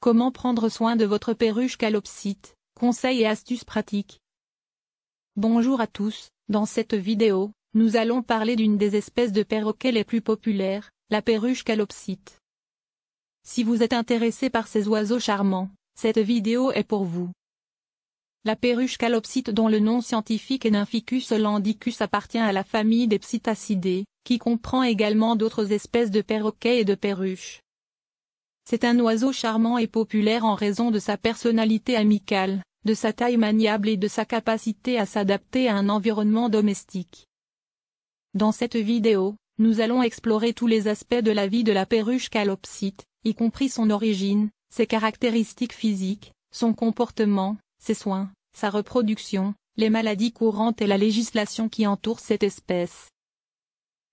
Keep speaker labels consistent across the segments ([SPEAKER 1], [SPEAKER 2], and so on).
[SPEAKER 1] Comment prendre soin de votre perruche calopsite, conseils et astuces pratiques. Bonjour à tous, dans cette vidéo, nous allons parler d'une des espèces de perroquets les plus populaires, la perruche calopsite. Si vous êtes intéressé par ces oiseaux charmants, cette vidéo est pour vous. La perruche calopsite, dont le nom scientifique est Nymphicus hollandicus, appartient à la famille des Psittacidés, qui comprend également d'autres espèces de perroquets et de perruches. C'est un oiseau charmant et populaire en raison de sa personnalité amicale, de sa taille maniable et de sa capacité à s'adapter à un environnement domestique. Dans cette vidéo, nous allons explorer tous les aspects de la vie de la perruche calopsite, y compris son origine, ses caractéristiques physiques, son comportement, ses soins, sa reproduction, les maladies courantes et la législation qui entoure cette espèce.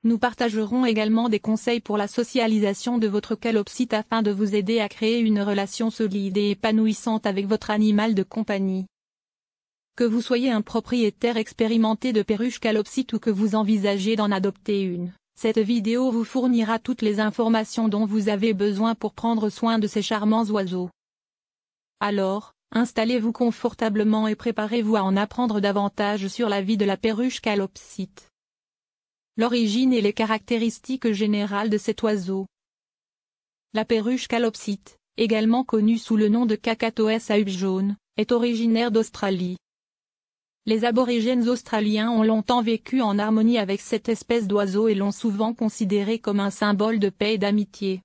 [SPEAKER 1] Nous partagerons également des conseils pour la socialisation de votre calopsite afin de vous aider à créer une relation solide et épanouissante avec votre animal de compagnie. Que vous soyez un propriétaire expérimenté de perruche calopsite ou que vous envisagez d'en adopter une, cette vidéo vous fournira toutes les informations dont vous avez besoin pour prendre soin de ces charmants oiseaux. Alors, installez-vous confortablement et préparez-vous à en apprendre davantage sur la vie de la perruche calopsite. L'origine et les caractéristiques générales de cet oiseau. La perruche calopsite, également connue sous le nom de Cacatoès à hubs jaunes, est originaire d'Australie. Les aborigènes australiens ont longtemps vécu en harmonie avec cette espèce d'oiseau et l'ont souvent considérée comme un symbole de paix et d'amitié.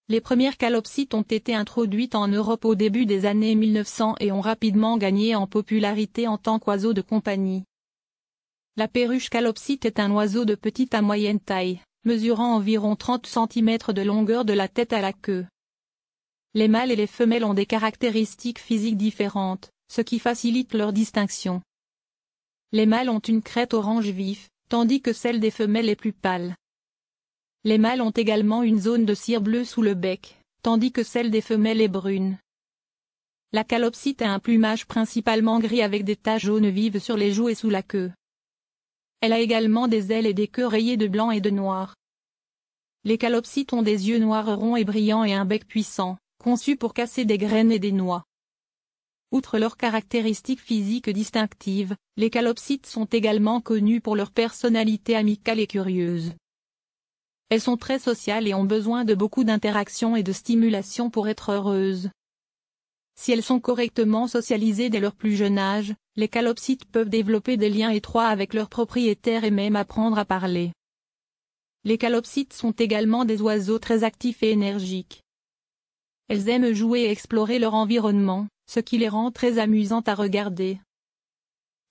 [SPEAKER 1] Les premières calopsites ont été introduites en Europe au début des années 1900 et ont rapidement gagné en popularité en tant qu'oiseau de compagnie. La perruche calopsite est un oiseau de petite à moyenne taille, mesurant environ 30 cm de longueur de la tête à la queue. Les mâles et les femelles ont des caractéristiques physiques différentes, ce qui facilite leur distinction. Les mâles ont une crête orange vif, tandis que celle des femelles est plus pâle. Les mâles ont également une zone de cire bleue sous le bec, tandis que celle des femelles est brune. La calopsite a un plumage principalement gris avec des taches jaunes vives sur les joues et sous la queue. Elle a également des ailes et des queues rayées de blanc et de noir. Les calopsites ont des yeux noirs ronds et brillants et un bec puissant, conçu pour casser des graines et des noix. Outre leurs caractéristiques physiques distinctives, les calopsites sont également connues pour leur personnalité amicale et curieuse. Elles sont très sociales et ont besoin de beaucoup d'interaction et de stimulation pour être heureuses. Si elles sont correctement socialisées dès leur plus jeune âge, les calopsites peuvent développer des liens étroits avec leurs propriétaires et même apprendre à parler. Les calopsites sont également des oiseaux très actifs et énergiques. Elles aiment jouer et explorer leur environnement, ce qui les rend très amusantes à regarder.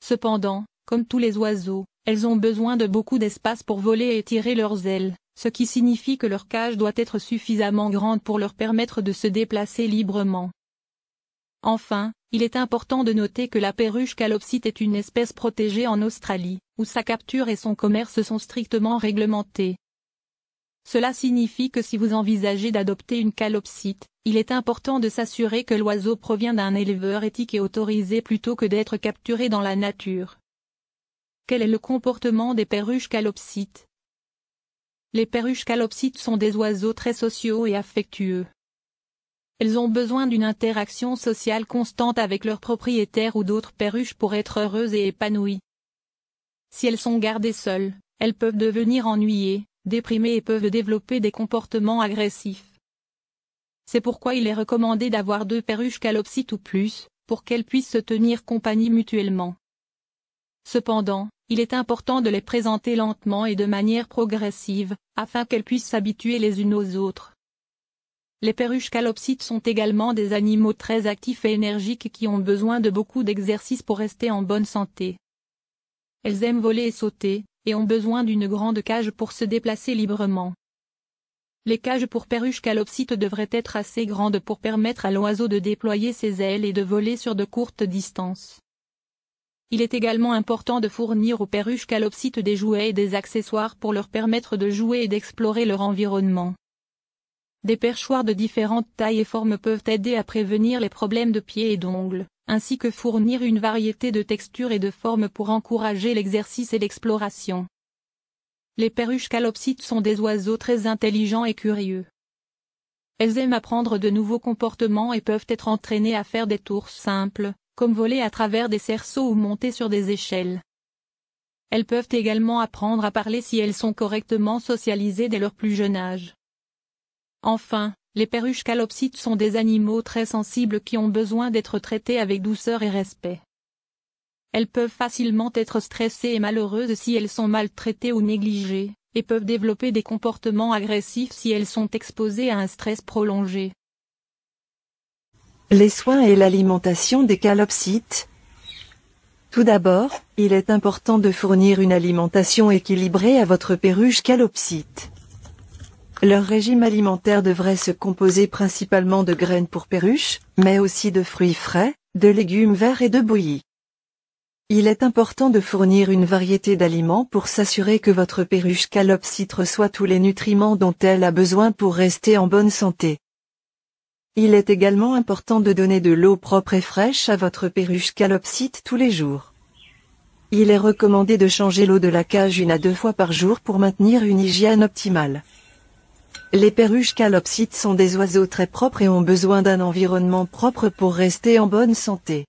[SPEAKER 1] Cependant, comme tous les oiseaux, elles ont besoin de beaucoup d'espace pour voler et tirer leurs ailes, ce qui signifie que leur cage doit être suffisamment grande pour leur permettre de se déplacer librement. Enfin, il est important de noter que la perruche calopsite est une espèce protégée en Australie, où sa capture et son commerce sont strictement réglementés. Cela signifie que si vous envisagez d'adopter une calopsite, il est important de s'assurer que l'oiseau provient d'un éleveur éthique et autorisé plutôt que d'être capturé dans la nature. Quel est le comportement des perruches calopsites? Les perruches calopsites sont des oiseaux très sociaux et affectueux. Elles ont besoin d'une interaction sociale constante avec leurs propriétaires ou d'autres perruches pour être heureuses et épanouies. Si elles sont gardées seules, elles peuvent devenir ennuyées, déprimées et peuvent développer des comportements agressifs. C'est pourquoi il est recommandé d'avoir 2 perruches calopsites ou plus, pour qu'elles puissent se tenir compagnie mutuellement. Cependant, il est important de les présenter lentement et de manière progressive, afin qu'elles puissent s'habituer les unes aux autres. Les perruches calopsites sont également des animaux très actifs et énergiques qui ont besoin de beaucoup d'exercice pour rester en bonne santé. Elles aiment voler et sauter, et ont besoin d'une grande cage pour se déplacer librement. Les cages pour perruches calopsites devraient être assez grandes pour permettre à l'oiseau de déployer ses ailes et de voler sur de courtes distances. Il est également important de fournir aux perruches calopsites des jouets et des accessoires pour leur permettre de jouer et d'explorer leur environnement. Des perchoirs de différentes tailles et formes peuvent aider à prévenir les problèmes de pieds et d'ongles, ainsi que fournir une variété de textures et de formes pour encourager l'exercice et l'exploration. Les perruches calopsites sont des oiseaux très intelligents et curieux. Elles aiment apprendre de nouveaux comportements et peuvent être entraînées à faire des tours simples, comme voler à travers des cerceaux ou monter sur des échelles. Elles peuvent également apprendre à parler si elles sont correctement socialisées dès leur plus jeune âge. Enfin, les perruches calopsites sont des animaux très sensibles qui ont besoin d'être traités avec douceur et respect. Elles peuvent facilement être stressées et malheureuses si elles sont maltraitées ou négligées, et peuvent développer des comportements agressifs si elles sont exposées à un stress prolongé.
[SPEAKER 2] Les soins et l'alimentation des calopsites. Tout d'abord, il est important de fournir une alimentation équilibrée à votre perruche calopsite. Leur régime alimentaire devrait se composer principalement de graines pour perruches, mais aussi de fruits frais, de légumes verts et de bouillie. Il est important de fournir une variété d'aliments pour s'assurer que votre perruche calopsite reçoit tous les nutriments dont elle a besoin pour rester en bonne santé. Il est également important de donner de l'eau propre et fraîche à votre perruche calopsite tous les jours. Il est recommandé de changer l'eau de la cage 1 à 2 fois par jour pour maintenir une hygiène optimale. Les perruches calopsites sont des oiseaux très propres et ont besoin d'un environnement propre pour rester en bonne santé.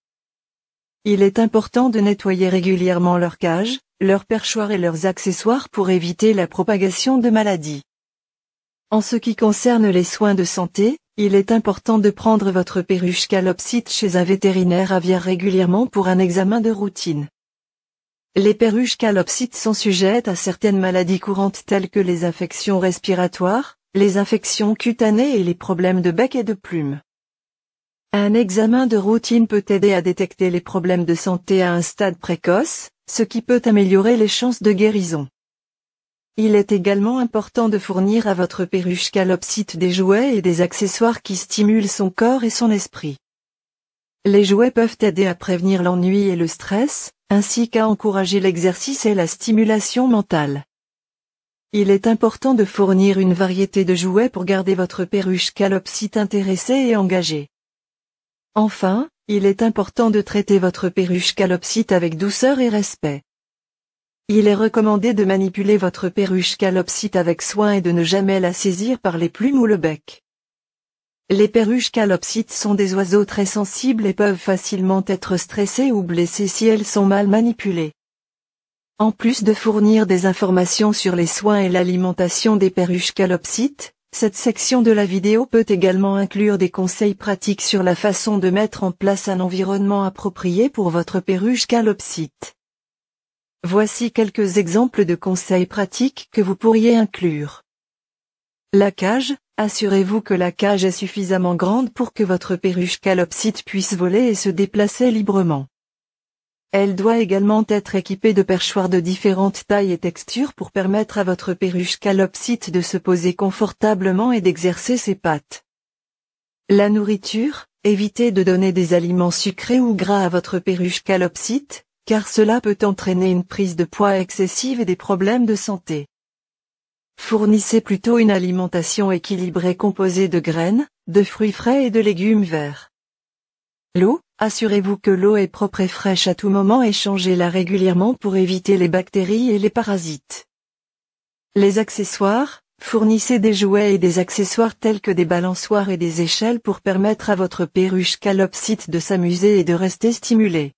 [SPEAKER 2] Il est important de nettoyer régulièrement leur cage, leurs perchoirs et leurs accessoires pour éviter la propagation de maladies. En ce qui concerne les soins de santé, il est important de prendre votre perruche calopsite chez un vétérinaire aviaire régulièrement pour un examen de routine. Les perruches calopsites sont sujettes à certaines maladies courantes telles que les infections respiratoires, les infections cutanées et les problèmes de bec et de plumes. Un examen de routine peut aider à détecter les problèmes de santé à un stade précoce, ce qui peut améliorer les chances de guérison. Il est également important de fournir à votre perruche calopsite des jouets et des accessoires qui stimulent son corps et son esprit. Les jouets peuvent aider à prévenir l'ennui et le stress, ainsi qu'à encourager l'exercice et la stimulation mentale. Il est important de fournir une variété de jouets pour garder votre perruche calopsite intéressée et engagée. Enfin, il est important de traiter votre perruche calopsite avec douceur et respect. Il est recommandé de manipuler votre perruche calopsite avec soin et de ne jamais la saisir par les plumes ou le bec. Les perruches calopsites sont des oiseaux très sensibles et peuvent facilement être stressées ou blessées si elles sont mal manipulées. En plus de fournir des informations sur les soins et l'alimentation des perruches calopsites, cette section de la vidéo peut également inclure des conseils pratiques sur la façon de mettre en place un environnement approprié pour votre perruche calopsite. Voici quelques exemples de conseils pratiques que vous pourriez inclure. La cage, assurez-vous que la cage est suffisamment grande pour que votre perruche calopsite puisse voler et se déplacer librement. Elle doit également être équipée de perchoirs de différentes tailles et textures pour permettre à votre perruche calopsite de se poser confortablement et d'exercer ses pattes. La nourriture, évitez de donner des aliments sucrés ou gras à votre perruche calopsite, car cela peut entraîner une prise de poids excessive et des problèmes de santé. Fournissez plutôt une alimentation équilibrée composée de graines, de fruits frais et de légumes verts. L'eau, assurez-vous que l'eau est propre et fraîche à tout moment et changez-la régulièrement pour éviter les bactéries et les parasites. Les accessoires, fournissez des jouets et des accessoires tels que des balançoires et des échelles pour permettre à votre perruche calopsite de s'amuser et de rester stimulée.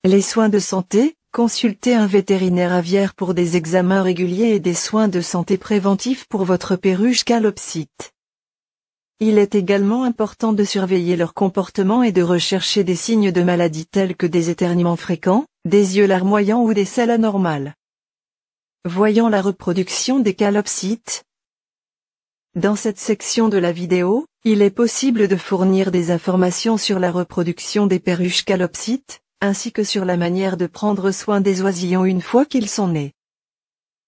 [SPEAKER 2] Les soins de santé, consultez un vétérinaire aviaire pour des examens réguliers et des soins de santé préventifs pour votre perruche calopsite. Il est également important de surveiller leur comportement et de rechercher des signes de maladie tels que des éternuements fréquents, des yeux larmoyants ou des selles anormales. Voyons la reproduction des calopsites. Dans cette section de la vidéo, il est possible de fournir des informations sur la reproduction des perruches calopsites, ainsi que sur la manière de prendre soin des oisillons une fois qu'ils sont nés.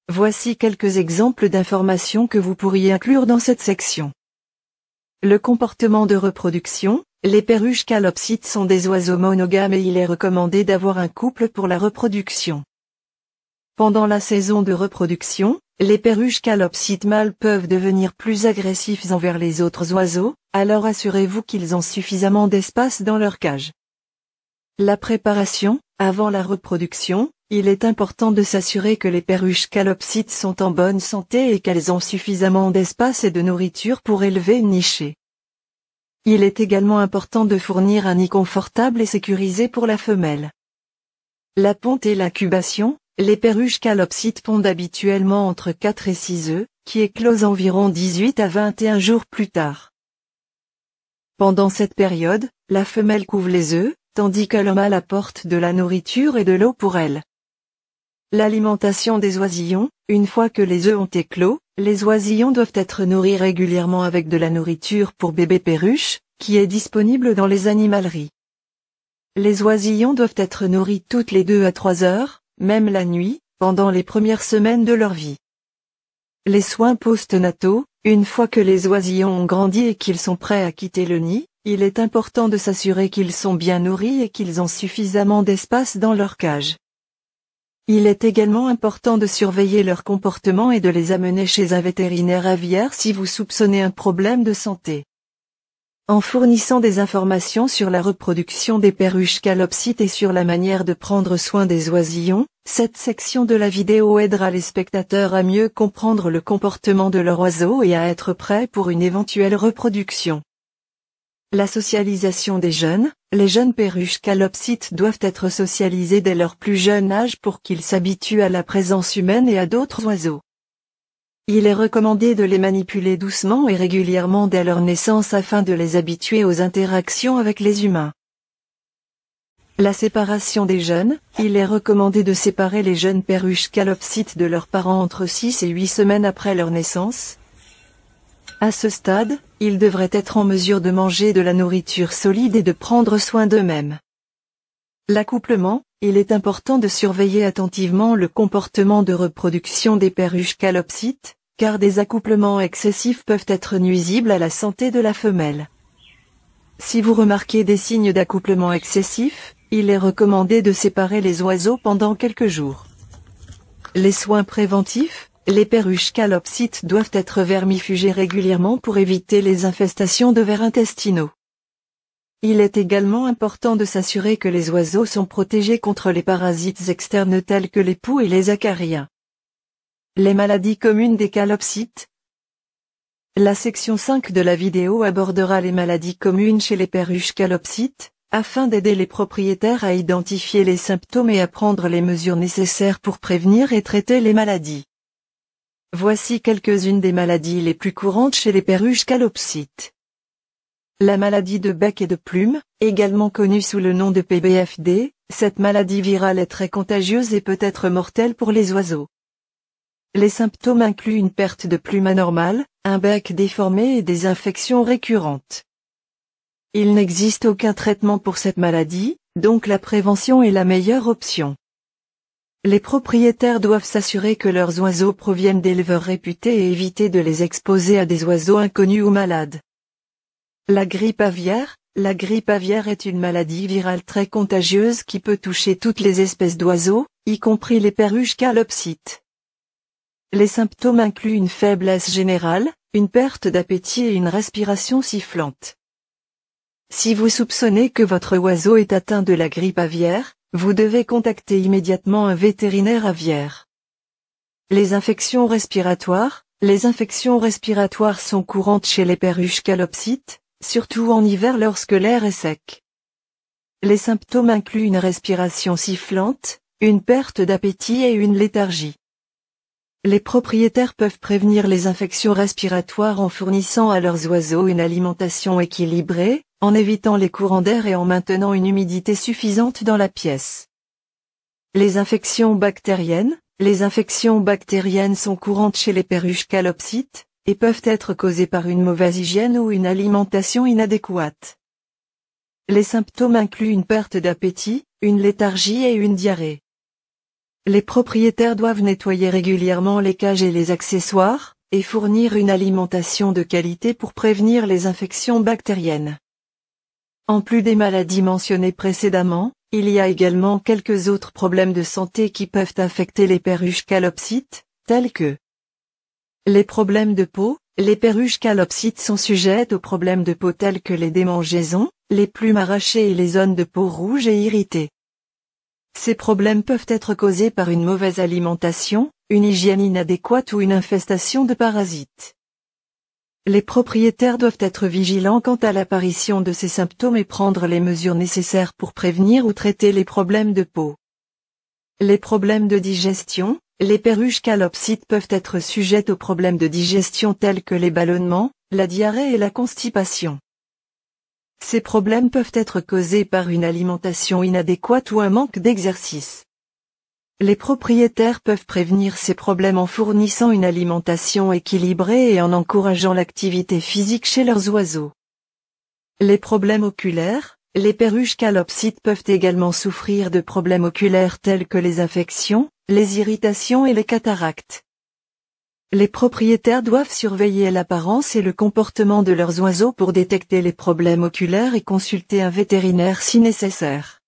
[SPEAKER 2] Voici quelques exemples d'informations que vous pourriez inclure dans cette section. Le comportement de reproduction, les perruches calopsites sont des oiseaux monogames et il est recommandé d'avoir un couple pour la reproduction. Pendant la saison de reproduction, les perruches calopsites mâles peuvent devenir plus agressifs envers les autres oiseaux, alors assurez-vous qu'ils ont suffisamment d'espace dans leur cage. La préparation. Avant la reproduction, il est important de s'assurer que les perruches calopsites sont en bonne santé et qu'elles ont suffisamment d'espace et de nourriture pour élever et nicher. Il est également important de fournir un nid confortable et sécurisé pour la femelle. La ponte et l'incubation. Les perruches calopsites pondent habituellement entre 4 et 6 œufs, qui éclosent environ 18 à 21 jours plus tard. Pendant cette période, la femelle couve les œufs, tandis que le mâle apporte de la nourriture et de l'eau pour elles. L'alimentation des oisillons. Une fois que les œufs ont éclos, les oisillons doivent être nourris régulièrement avec de la nourriture pour bébés perruches, qui est disponible dans les animaleries. Les oisillons doivent être nourris toutes les 2 à 3 heures, même la nuit, pendant les premières semaines de leur vie. Les soins postnataux. Une fois que les oisillons ont grandi et qu'ils sont prêts à quitter le nid, il est important de s'assurer qu'ils sont bien nourris et qu'ils ont suffisamment d'espace dans leur cage. Il est également important de surveiller leur comportement et de les amener chez un vétérinaire aviaire si vous soupçonnez un problème de santé. En fournissant des informations sur la reproduction des perruches calopsites et sur la manière de prendre soin des oisillons, cette section de la vidéo aidera les spectateurs à mieux comprendre le comportement de leur oiseau et à être prêts pour une éventuelle reproduction. La socialisation des jeunes. Les jeunes perruches calopsites doivent être socialisés dès leur plus jeune âge pour qu'ils s'habituent à la présence humaine et à d'autres oiseaux. Il est recommandé de les manipuler doucement et régulièrement dès leur naissance afin de les habituer aux interactions avec les humains. La séparation des jeunes. Il est recommandé de séparer les jeunes perruches calopsites de leurs parents entre 6 et 8 semaines après leur naissance. À ce stade, ils devraient être en mesure de manger de la nourriture solide et de prendre soin d'eux-mêmes. L'accouplement. Il est important de surveiller attentivement le comportement de reproduction des perruches calopsites, car des accouplements excessifs peuvent être nuisibles à la santé de la femelle. Si vous remarquez des signes d'accouplement excessif, il est recommandé de séparer les oiseaux pendant quelques jours. Les soins préventifs. Les perruches calopsites doivent être vermifugées régulièrement pour éviter les infestations de vers intestinaux. Il est également important de s'assurer que les oiseaux sont protégés contre les parasites externes tels que les poux et les acariens. Les maladies communes des calopsites. La section 5 de la vidéo abordera les maladies communes chez les perruches calopsites, afin d'aider les propriétaires à identifier les symptômes et à prendre les mesures nécessaires pour prévenir et traiter les maladies. Voici quelques-unes des maladies les plus courantes chez les perruches calopsites. La maladie de bec et de plume, également connue sous le nom de PBFD, cette maladie virale est très contagieuse et peut être mortelle pour les oiseaux. Les symptômes incluent une perte de plume anormale, un bec déformé et des infections récurrentes. Il n'existe aucun traitement pour cette maladie, donc la prévention est la meilleure option. Les propriétaires doivent s'assurer que leurs oiseaux proviennent d'éleveurs réputés et éviter de les exposer à des oiseaux inconnus ou malades. La grippe aviaire. La grippe aviaire est une maladie virale très contagieuse qui peut toucher toutes les espèces d'oiseaux, y compris les perruches calopsites. Les symptômes incluent une faiblesse générale, une perte d'appétit et une respiration sifflante. Si vous soupçonnez que votre oiseau est atteint de la grippe aviaire, vous devez contacter immédiatement un vétérinaire aviaire. Les infections respiratoires. Les infections respiratoires sont courantes chez les perruches calopsites, surtout en hiver lorsque l'air est sec. Les symptômes incluent une respiration sifflante, une perte d'appétit et une léthargie. Les propriétaires peuvent prévenir les infections respiratoires en fournissant à leurs oiseaux une alimentation équilibrée, en évitant les courants d'air et en maintenant une humidité suffisante dans la pièce. Les infections bactériennes. Les infections bactériennes sont courantes chez les perruches calopsites, et peuvent être causées par une mauvaise hygiène ou une alimentation inadéquate. Les symptômes incluent une perte d'appétit, une léthargie et une diarrhée. Les propriétaires doivent nettoyer régulièrement les cages et les accessoires, et fournir une alimentation de qualité pour prévenir les infections bactériennes. En plus des maladies mentionnées précédemment, il y a également quelques autres problèmes de santé qui peuvent affecter les perruches calopsites, tels que les problèmes de peau. Les perruches calopsites sont sujettes aux problèmes de peau tels que les démangeaisons, les plumes arrachées et les zones de peau rouge et irritées. Ces problèmes peuvent être causés par une mauvaise alimentation, une hygiène inadéquate ou une infestation de parasites. Les propriétaires doivent être vigilants quant à l'apparition de ces symptômes et prendre les mesures nécessaires pour prévenir ou traiter les problèmes de peau. Les problèmes de digestion. Les perruches calopsites peuvent être sujettes aux problèmes de digestion tels que les ballonnements, la diarrhée et la constipation. Ces problèmes peuvent être causés par une alimentation inadéquate ou un manque d'exercice. Les propriétaires peuvent prévenir ces problèmes en fournissant une alimentation équilibrée et en encourageant l'activité physique chez leurs oiseaux. Les problèmes oculaires. Les perruches calopsites peuvent également souffrir de problèmes oculaires tels que les infections, les irritations et les cataractes. Les propriétaires doivent surveiller l'apparence et le comportement de leurs oiseaux pour détecter les problèmes oculaires et consulter un vétérinaire si nécessaire.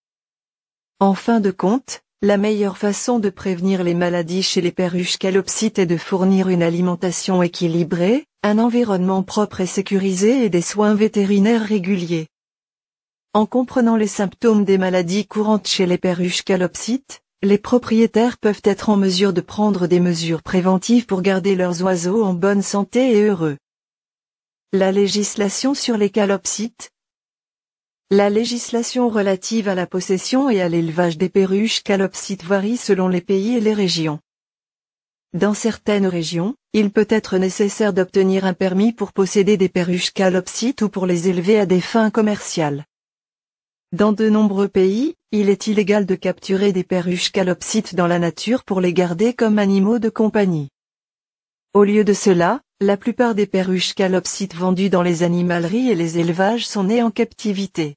[SPEAKER 2] En fin de compte, la meilleure façon de prévenir les maladies chez les perruches calopsites est de fournir une alimentation équilibrée, un environnement propre et sécurisé et des soins vétérinaires réguliers. En comprenant les symptômes des maladies courantes chez les perruches calopsites, les propriétaires peuvent être en mesure de prendre des mesures préventives pour garder leurs oiseaux en bonne santé et heureux. La législation sur les calopsites. La législation relative à la possession et à l'élevage des perruches calopsites varie selon les pays et les régions. Dans certaines régions, il peut être nécessaire d'obtenir un permis pour posséder des perruches calopsites ou pour les élever à des fins commerciales. Dans de nombreux pays, il est illégal de capturer des perruches calopsites dans la nature pour les garder comme animaux de compagnie. Au lieu de cela, la plupart des perruches calopsites vendues dans les animaleries et les élevages sont nées en captivité.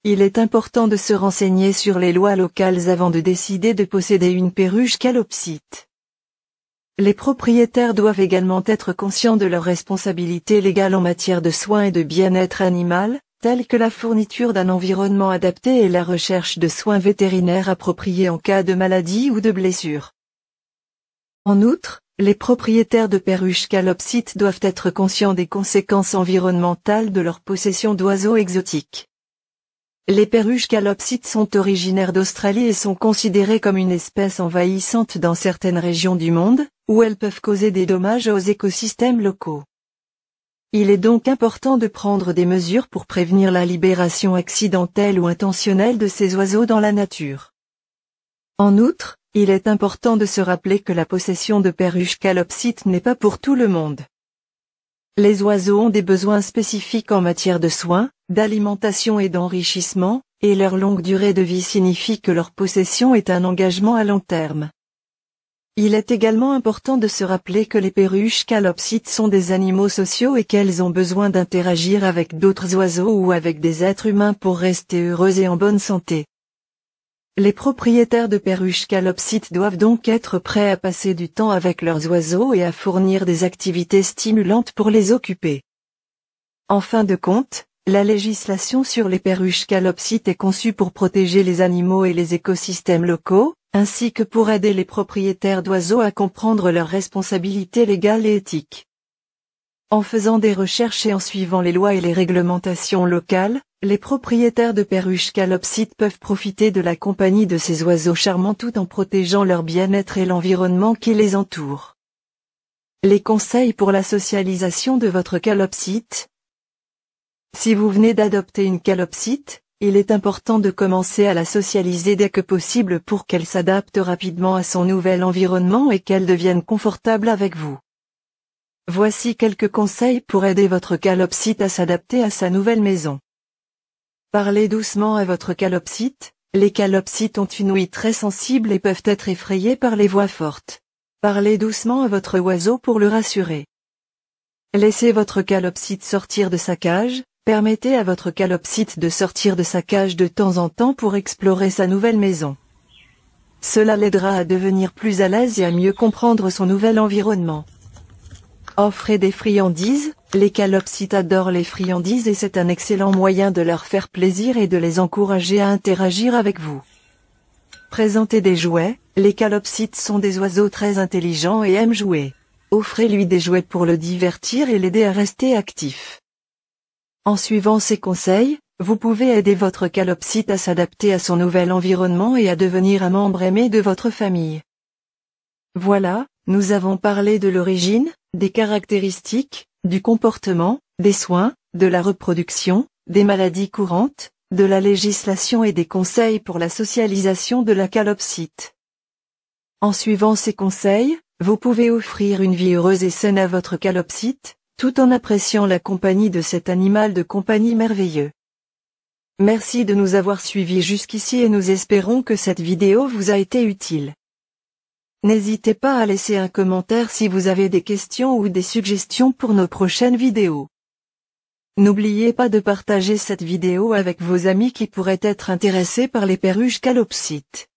[SPEAKER 2] Il est important de se renseigner sur les lois locales avant de décider de posséder une perruche calopsite. Les propriétaires doivent également être conscients de leurs responsabilités légales en matière de soins et de bien-être animal, telles que la fourniture d'un environnement adapté et la recherche de soins vétérinaires appropriés en cas de maladie ou de blessure. En outre, les propriétaires de perruches calopsites doivent être conscients des conséquences environnementales de leur possession d'oiseaux exotiques. Les perruches calopsites sont originaires d'Australie et sont considérées comme une espèce envahissante dans certaines régions du monde, où elles peuvent causer des dommages aux écosystèmes locaux. Il est donc important de prendre des mesures pour prévenir la libération accidentelle ou intentionnelle de ces oiseaux dans la nature. En outre, il est important de se rappeler que la possession de perruches calopsites n'est pas pour tout le monde. Les oiseaux ont des besoins spécifiques en matière de soins, d'alimentation et d'enrichissement, et leur longue durée de vie signifie que leur possession est un engagement à long terme. Il est également important de se rappeler que les perruches calopsites sont des animaux sociaux et qu'elles ont besoin d'interagir avec d'autres oiseaux ou avec des êtres humains pour rester heureuses et en bonne santé. Les propriétaires de perruches calopsites doivent donc être prêts à passer du temps avec leurs oiseaux et à fournir des activités stimulantes pour les occuper. En fin de compte, la législation sur les perruches calopsites est conçue pour protéger les animaux et les écosystèmes locaux, ainsi que pour aider les propriétaires d'oiseaux à comprendre leurs responsabilités légales et éthiques. En faisant des recherches et en suivant les lois et les réglementations locales, les propriétaires de perruches calopsites peuvent profiter de la compagnie de ces oiseaux charmants tout en protégeant leur bien-être et l'environnement qui les entoure. Les conseils pour la socialisation de votre calopsite. Si vous venez d'adopter une calopsite, il est important de commencer à la socialiser dès que possible pour qu'elle s'adapte rapidement à son nouvel environnement et qu'elle devienne confortable avec vous. Voici quelques conseils pour aider votre calopsite à s'adapter à sa nouvelle maison. Parlez doucement à votre calopsite. Les calopsites ont une ouïe très sensible et peuvent être effrayés par les voix fortes. Parlez doucement à votre oiseau pour le rassurer. Laissez votre calopsite sortir de sa cage. Permettez à votre calopsite de sortir de sa cage de temps en temps pour explorer sa nouvelle maison. Cela l'aidera à devenir plus à l'aise et à mieux comprendre son nouvel environnement. Offrez des friandises. Les calopsites adorent les friandises et c'est un excellent moyen de leur faire plaisir et de les encourager à interagir avec vous. Présentez des jouets. Les calopsites sont des oiseaux très intelligents et aiment jouer. Offrez-lui des jouets pour le divertir et l'aider à rester actif. En suivant ces conseils, vous pouvez aider votre calopsite à s'adapter à son nouvel environnement et à devenir un membre aimé de votre famille. Voilà, nous avons parlé de l'origine, des caractéristiques, du comportement, des soins, de la reproduction, des maladies courantes, de la législation et des conseils pour la socialisation de la calopsite. En suivant ces conseils, vous pouvez offrir une vie heureuse et saine à votre calopsite, tout en appréciant la compagnie de cet animal de compagnie merveilleux. Merci de nous avoir suivis jusqu'ici et nous espérons que cette vidéo vous a été utile. N'hésitez pas à laisser un commentaire si vous avez des questions ou des suggestions pour nos prochaines vidéos. N'oubliez pas de partager cette vidéo avec vos amis qui pourraient être intéressés par les perruches calopsites.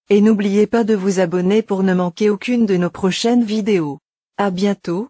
[SPEAKER 2] Et n'oubliez pas de vous abonner pour ne manquer aucune de nos prochaines vidéos. À bientôt,